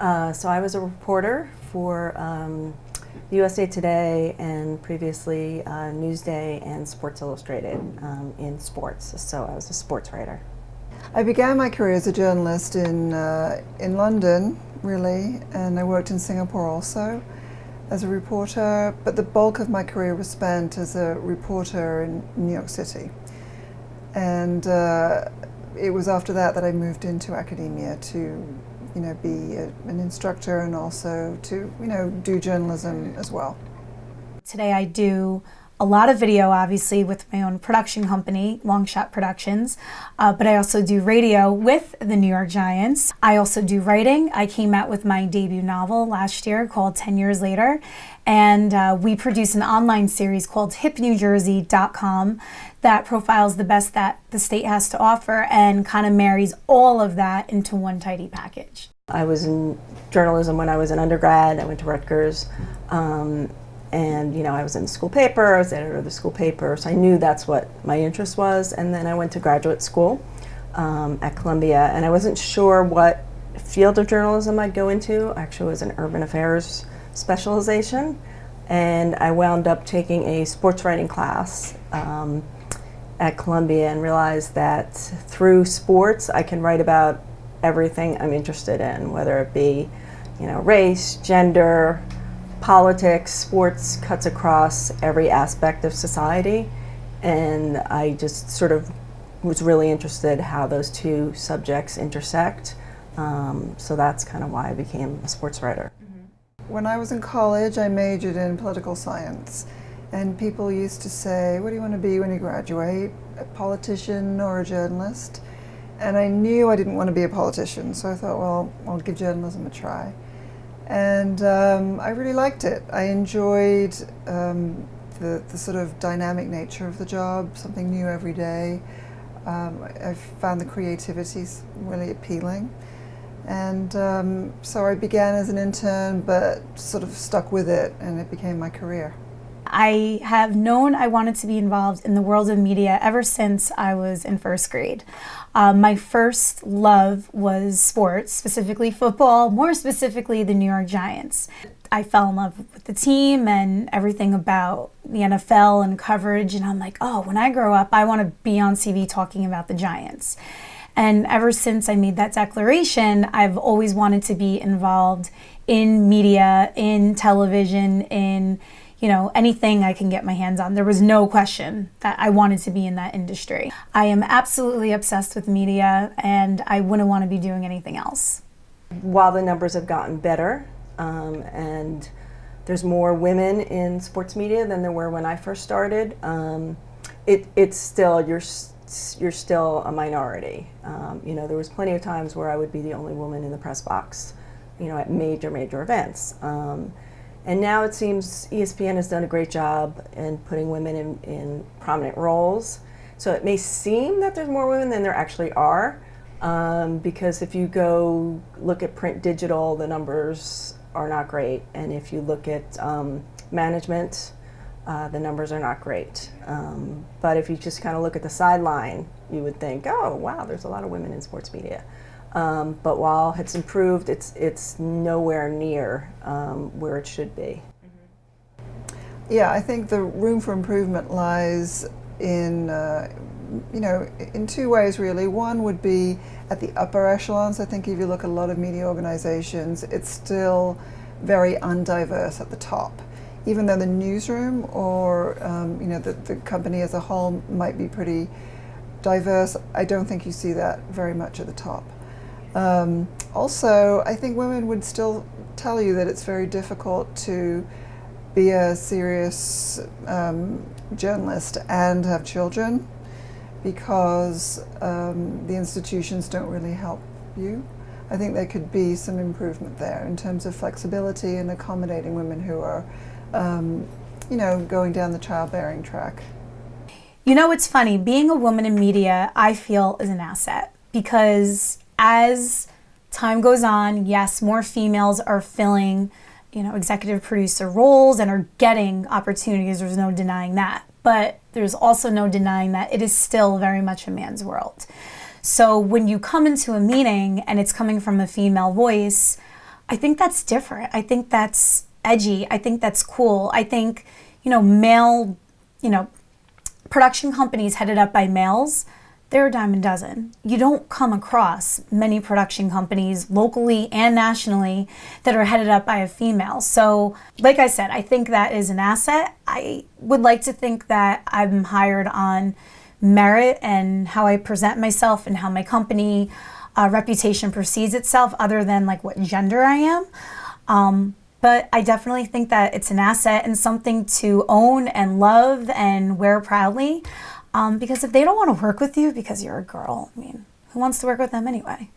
So I was a reporter for USA Today and previously Newsday and Sports Illustrated in sports. So I was a sports writer. I began my career as a journalist in London, really, and I worked in Singapore also as a reporter, but the bulk of my career was spent as a reporter in New York City. And it was after that that I moved into academia to be an instructor and also to do journalism as well. Today I do a lot of video, obviously, with my own production company, Longshot Productions, but I also do radio with the New York Giants. I also do writing. I came out with my debut novel last year called 10 Years Later, and we produce an online series called hipnewjersey.com that profiles the best that the state has to offer and kind of marries all of that into one tidy package. I was in journalism when I was an undergrad. I went to Rutgers. And I was in the school paper, I was editor of the school paper, so I knew that's what my interest was. And then I went to graduate school at Columbia, and I wasn't sure what field of journalism I'd go into. Actually, it was an urban affairs specialization, and I wound up taking a sports writing class at Columbia and realized that through sports I can write about everything I'm interested in, whether it be race, gender, politics. Sports cuts across every aspect of society, and I just sort of was really interested how those two subjects intersect. So that's kind of why I became a sports writer. When I was in college, I majored in political science, and people used to say, what do you want to be when you graduate? A politician or a journalist? And I knew I didn't want to be a politician, so I thought, well, I'll give journalism a try. And I really liked it. I enjoyed the sort of dynamic nature of the job, something new every day. I found the creativity really appealing. And so I began as an intern, but sort of stuck with it, and it became my career. I have known I wanted to be involved in the world of media ever since I was in first grade. My first love was sports, specifically football, more specifically the New York Giants. I fell in love with the team and everything about the NFL and coverage, and I'm like, oh, when I grow up, I want to be on TV talking about the Giants. And ever since I made that declaration, I've always wanted to be involved in media, in television, in anything I can get my hands on. There was no question that I wanted to be in that industry. I am absolutely obsessed with media, and I wouldn't want to be doing anything else. While the numbers have gotten better, and there's more women in sports media than there were when I first started, it's still, you're still a minority. There was plenty of times where I would be the only woman in the press box, at major events. And now it seems ESPN has done a great job in putting women in prominent roles. So it may seem that there's more women than there actually are, because if you go look at print digital, the numbers are not great. And if you look at management, the numbers are not great. But if you just kind of look at the sideline, you would think, oh, wow, there's a lot of women in sports media. But while it's improved, it's nowhere near where it should be. Yeah, I think the room for improvement lies in in two ways really. One would be at the upper echelons. I think if you look at a lot of media organizations, it's still very undiverse at the top. Even though the newsroom or the company as a whole might be pretty diverse, I don't think you see that very much at the top. Also, I think women would still tell you that it's very difficult to be a serious journalist and have children because the institutions don't really help you. I think there could be some improvement there in terms of flexibility and accommodating women who are, going down the childbearing track. It's funny, being a woman in media, I feel is an asset because as time goes on, yes, more females are filling, executive producer roles and are getting opportunities. There's no denying that. But there's also no denying that it is still very much a man's world. So when you come into a meeting and it's coming from a female voice, I think that's different. I think that's edgy. I think that's cool. I think, male, production companies headed up by males, they're a dime a dozen. You don't come across many production companies locally and nationally that are headed up by a female. So, like I said, I think that is an asset. I would like to think that I'm hired on merit and how I present myself and how my company reputation precedes itself, other than like what gender I am. But I definitely think that it's an asset and something to own and love and wear proudly. Because if they don't want to work with you because you're a girl, I mean, who wants to work with them anyway?